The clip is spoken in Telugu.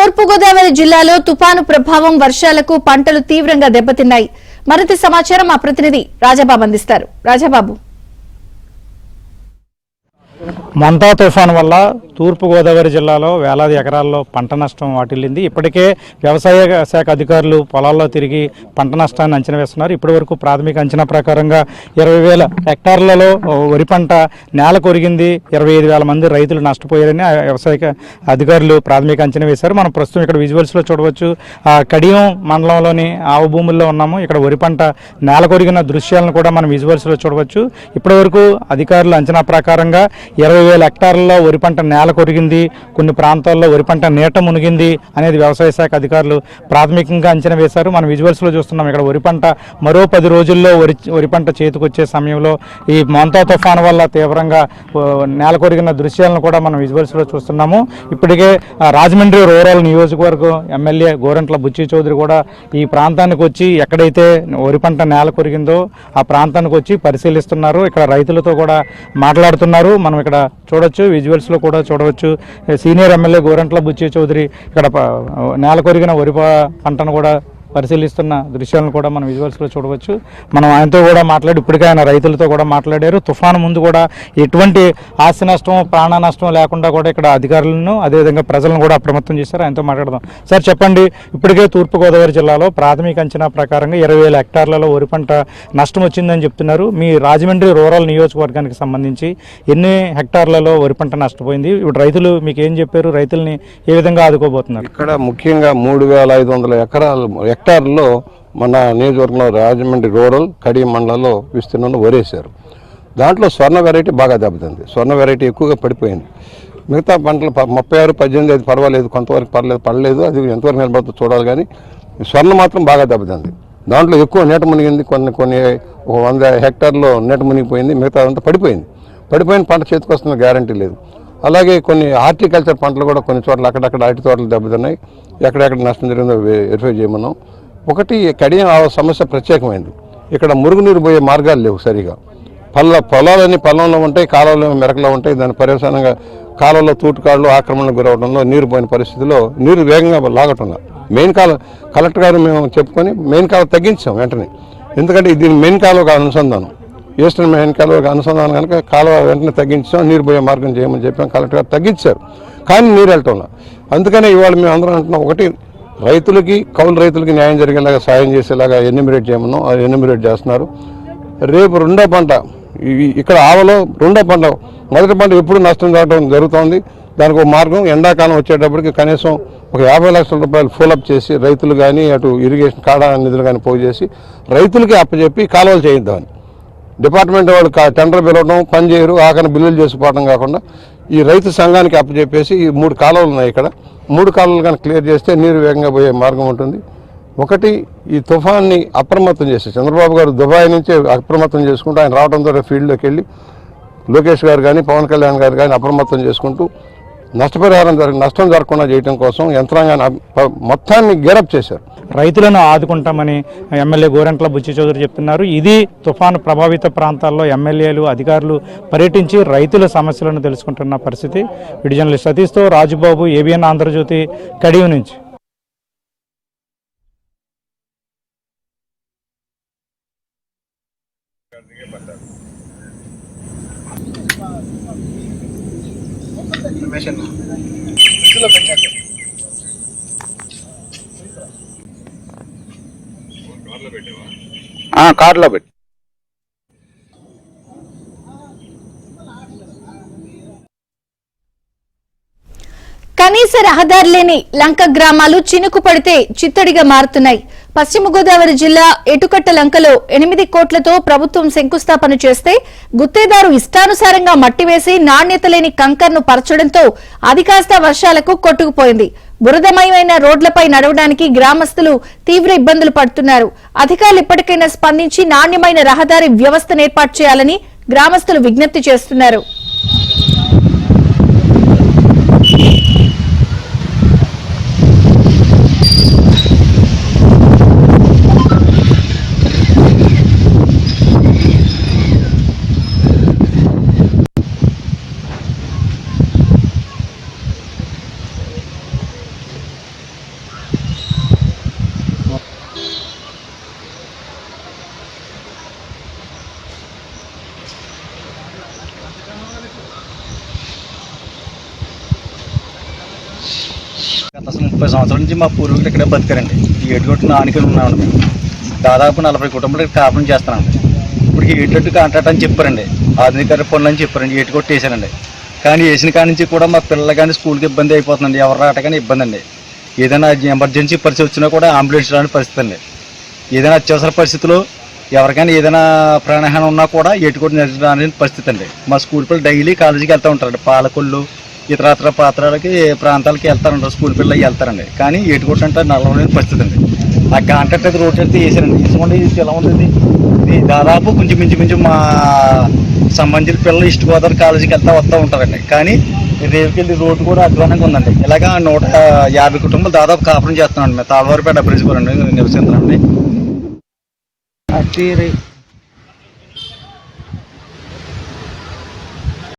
తూర్పుగోదావరి జిల్లాలో తుపాను ప్రభావం వర్షాలకు పంటలు తీవ్రంగా దెబ్బతిన్నాయి. మరింత సమాచారం మా ప్రతినిధి రాజాబాబు అందిస్తారు. రాజాబాబు, మొంతా తుఫాను వల్ల తూర్పుగోదావరి జిల్లాలో వేలాది ఎకరాల్లో పంట నష్టం వాటిల్లింది. ఇప్పటికే వ్యవసాయ శాఖ అధికారులు పొలాల్లో తిరిగి పంట నష్టాన్ని అంచనా వేస్తున్నారు. ఇప్పటివరకు ప్రాథమిక అంచనా ప్రకారంగా 20,000 హెక్టార్లలో వరి పంట నేల కొరిగింది. 25,000 మంది రైతులు నష్టపోయారని వ్యవసాయ అధికారులు ప్రాథమిక అంచనా వేశారు. మనం ప్రస్తుతం ఇక్కడ విజువల్స్లో చూడవచ్చు. కడియం మండలంలోని ఆవు భూముల్లో ఉన్నాము. ఇక్కడ వరి పంట నేల కొరిగిన దృశ్యాలను కూడా మనం విజువల్స్లో చూడవచ్చు. ఇప్పటివరకు అధికారులు అంచనా ప్రకారంగా 20,000 హెక్టార్లలో వరి పంట నేల కొరిగింది. కొన్ని ప్రాంతాల్లో వరి పంట నీట మునిగింది అనేది వ్యవసాయ శాఖ అధికారులు ప్రాథమికంగా అంచనా వేశారు. మనం విజువల్స్లో చూస్తున్నాం. ఇక్కడ వరి పంట మరో 10 రోజుల్లో వరి పంట చేతికొచ్చే సమయంలో ఈ మొంతా తుఫాను వల్ల తీవ్రంగా నేల కొరిగిన దృశ్యాలను కూడా మనం విజువల్స్లో చూస్తున్నాము. ఇప్పటికే రాజమండ్రి రూరల్ నియోజకవర్గం ఎమ్మెల్యే గోరంట్ల బుచ్చి చౌదరి కూడా ఈ ప్రాంతానికి వచ్చి ఎక్కడైతే వరి పంట నేల కొరిగిందో ఆ ప్రాంతానికి వచ్చి పరిశీలిస్తున్నారు. ఇక్కడ రైతులతో కూడా మాట్లాడుతున్నారు. మనం ఇక్కడ చూడొచ్చు, విజువల్స్లో కూడా చూడవచ్చు. సీనియర్ ఎమ్మెల్యే గోరంట్ల బుచ్చి చౌదరి ఇక్కడ నేల కొరిగిన వరి పంటను కూడా పరిశీలిస్తున్న దృశ్యాలను కూడా మనం విజువల్స్లో చూడవచ్చు. మనం ఆయనతో కూడా మాట్లాడి ఇప్పటికే ఆయన రైతులతో కూడా మాట్లాడారు. తుఫాను ముందు కూడా ఎటువంటి ఆస్తి నష్టం, ప్రాణ నష్టం లేకుండా కూడా ఇక్కడ అధికారులను అదేవిధంగా ప్రజలను కూడా అప్రమత్తం చేశారు. ఆయనతో మాట్లాడదాం. సార్ చెప్పండి, ఇప్పటికే తూర్పుగోదావరి జిల్లాలో ప్రాథమిక అంచనా ప్రకారంగా 20,000 హెక్టార్లలో వరి పంట నష్టం వచ్చిందని చెప్తున్నారు. మీ రాజమండ్రి రూరల్ నియోజకవర్గానికి సంబంధించి ఎన్ని హెక్టార్లలో వరి పంట నష్టపోయింది? ఇప్పుడు రైతులు మీకు ఏం చెప్పారు? రైతుల్ని ఏ విధంగా ఆదుకోబోతున్నారు? ఇక్కడ ముఖ్యంగా 3,500 హెక్టార్లలో మన నియోజకవర్గంలో రాజమండ్రి రూరల్ కడియం మండలంలో విస్తీర్ణంలో వరేశారు. దాంట్లో స్వర్ణ వెరైటీ బాగా దెబ్బతింది. స్వర్ణ వెరైటీ ఎక్కువగా పడిపోయింది. మిగతా పంటలు 36, 18 అది పర్వాలేదు, కొంతవరకు పడలేదు. అది ఎంతవరకు నిలబడుతుందో చూడాలి. కానీ స్వర్ణ మాత్రం బాగా దెబ్బతింది. దాంట్లో ఎక్కువ నీట మునిగింది. కొన్ని 100 హెక్టార్లో నీట మునిగిపోయింది. మిగతా అంతా పడిపోయిన పంట చేతికి వస్తున్న గ్యారంటీ లేదు. అలాగే కొన్ని హార్టికల్చర్ పంటలు కూడా కొన్ని చోట్ల అక్కడక్కడ అరటి తోటలు దెబ్బతిన్నాయి. ఎక్కడెక్కడ నష్టం జరిగిందో వెరిఫై చేయమన్నాం. ఒకటి కడియం సమస్య ప్రత్యేకమైంది. ఇక్కడ మురుగునీరు పోయే మార్గాలు లేవు సరిగా. పొలాలన్నీ పొలంలో ఉంటాయి, కాలువలు మెరకలో ఉంటాయి. దాని పర్యవసానంగా కాలువలో తూటుకాళ్ళు ఆక్రమణకు గురవడంలో నీరు పోయిన పరిస్థితిలో నీరు వేగంగా లాగటంలా కలెక్టర్ గారు మేము చెప్పుకొని మెయిన్ కాలువ తగ్గించాం వెంటనే. ఎందుకంటే దీని మెయిన్ కాలువకు అనుసంధానం, ఈస్టర్న్ మెయిన్ కాలువకు అనుసంధానం కనుక కాలువ వెంటనే తగ్గించాం. నీరు పోయే మార్గం చేయమని చెప్పాం. కలెక్టర్ గారు తగ్గించారు, కానీ నీరు వెళ్ళటంలా. అందుకనే ఇవాళ మేము అందరం అంటున్నాం, ఒకటి రైతులకి, కౌలు రైతులకి న్యాయం జరిగేలాగా సాయం చేసేలాగా ఎన్యూమరేట్ చేయమన్నాం. అది ఎన్యూమరేట్ చేస్తున్నారు. రేపు రెండో పంట ఇక్కడ ఆవలో రెండో పంట, మొదటి పంట ఎప్పుడు నష్టం జరుగుతోంది. దానికి ఒక మార్గం ఎండాకాలం వచ్చేటప్పటికి కనీసం ఒక 50 లక్షల రూపాయలు ఫోలప్ చేసి రైతులు కానీ అటు ఇరిగేషన్ కాడా నిధులు కానీ పోగు చేసి రైతులకి అప్పచెప్పి కాలువలు చేయిద్దామని డిపార్ట్మెంట్ వాళ్ళు టెండర్ పిలవడం, పని చేయరు, ఆఖరి బిల్లులు చేసుకోవడం కాకుండా ఈ రైతు సంఘానికి అప్పచెప్పేసి ఈ 3 కాలువలు ఉన్నాయి. ఇక్కడ 3 కాలువలు కానీ క్లియర్ చేస్తే నీరు వేగంగా పోయే మార్గం ఉంటుంది. ఒకటి ఈ తుఫాన్ని అప్రమత్తం చేసి చంద్రబాబు గారు దుబాయ్ నుంచి అప్రమత్తం చేసుకుంటూ ఆయన రావడంతో ఫీల్డ్లోకి వెళ్ళి లోకేష్ గారు కానీ పవన్ కళ్యాణ్ గారు కానీ అప్రమత్తం చేసుకుంటూ నష్టం జరగకుండా చేయడం కోసం యంత్రాంగాన్ని మొత్తాన్ని గేరప్ చేశారు. రైతులను ఆదుకుంటామని ఎమ్మెల్యే గోరంట్ల బుచ్చి చౌదరి చెప్తున్నారు. ఇది తుఫాను ప్రభావిత ప్రాంతాల్లో ఎమ్మెల్యేలు, అధికారులు పర్యటించి రైతుల సమస్యలను తెలుసుకుంటున్న పరిస్థితి. వీడియో జర్నలిస్ట్ సతీష్తో రాజుబాబు, ఏబిఎన్ ఆంధ్రజ్యోతి, కడియం నుంచి. కార్లో పెట్టి కనీస రహదారి లేని లంక గ్రామాలు చినుకు పడితే చిత్తడిగా మారుతున్నాయి. పశ్చిమ గోదావరి జిల్లా ఎటుకట్ట లంకలో 8 కోట్లతో ప్రభుత్వం శంకుస్థాపన చేస్తే గుత్తేదారు ఇష్టానుసారంగా మట్టి వేసి నాణ్యత లేని కంకర్ను పరచడంతో అది కాస్త వర్షాలకు కొట్టుకుపోయింది. బురదమయమైన రోడ్లపై నడవడానికి గ్రామస్తులు తీవ్ర ఇబ్బందులు పడుతున్నారు. అధికారులు ఇప్పటికైనా స్పందించి నాణ్యమైన రహదారి వ్యవస్థను ఏర్పాటు చేయాలని గ్రామస్తులు విజ్ఞప్తి చేస్తున్నారు. గత 30 సంవత్సరాల నుంచి మా పూర్వీకులు ఇక్కడే బతికారండి. ఈ ఏటుగొట్టున ఆనుకొని ఉన్నామండి మేము. దాదాపు 40 కుటుంబాలు ఇక్కడ కాపురం చేస్తున్నామండి. ఇప్పుడు ఏటుగొట్టు కాంట్రాక్ట్ అని చెప్పారండి, ఆధునిక పనులు అని చెప్పారండి, ఏటుగొట్టు వేసారండి. కానీ వేసిన కాడి నుంచి కూడా మా పిల్లలు కానీ స్కూల్కి ఇబ్బంది అయిపోతుందండి, ఎవరు రాట కానీ ఇబ్బంది అండి. ఏదైనా ఎమర్జెన్సీ పరిస్థితి వచ్చినా కూడా అంబులెన్స్ రాని పరిస్థితి అండి. ఏదైనా అత్యవసర పరిస్థితుల్లో ఎవరికైనా ఏదైనా ప్రాణహాని ఉన్నా కూడా ఏటుగొట్టు రాని పరిస్థితి అండి. మా స్కూల్ పిల్లలు డైలీ కాలేజీకి వెళ్తూ ఉంటారండి. పాలకొల్లు ఇతరత్ర పాత్రలకి ప్రాంతాలకి వెళ్తారంటారు, స్కూల్ పిల్లలకి వెళ్తారండి. కానీ ఏటుగొట్టు అంటే నల్లలేని పరిస్థితి అండి. ఆ కాంట్రాక్ట్ అయితే రోడ్ అయితే వేసారండి. వేసుకోండి, ఇది ఎలా ఉంటుంది, ఇది దాదాపు కొంచెం మించి మా సంబంధించిన పిల్లలు ఈస్ట్ గోదావరి కాలేజీకి వస్తూ ఉంటారండి. కానీ రేవుకెళ్ళి రోడ్డు కూడా అధ్వానంగా ఉందండి. ఇలాగా 150 కుటుంబాలు దాదాపు కాపురం చేస్తున్నామండి. మేము తాళవారిపేట బ్రిడ్జ్ కూడా నివసిస్తున్నామండి.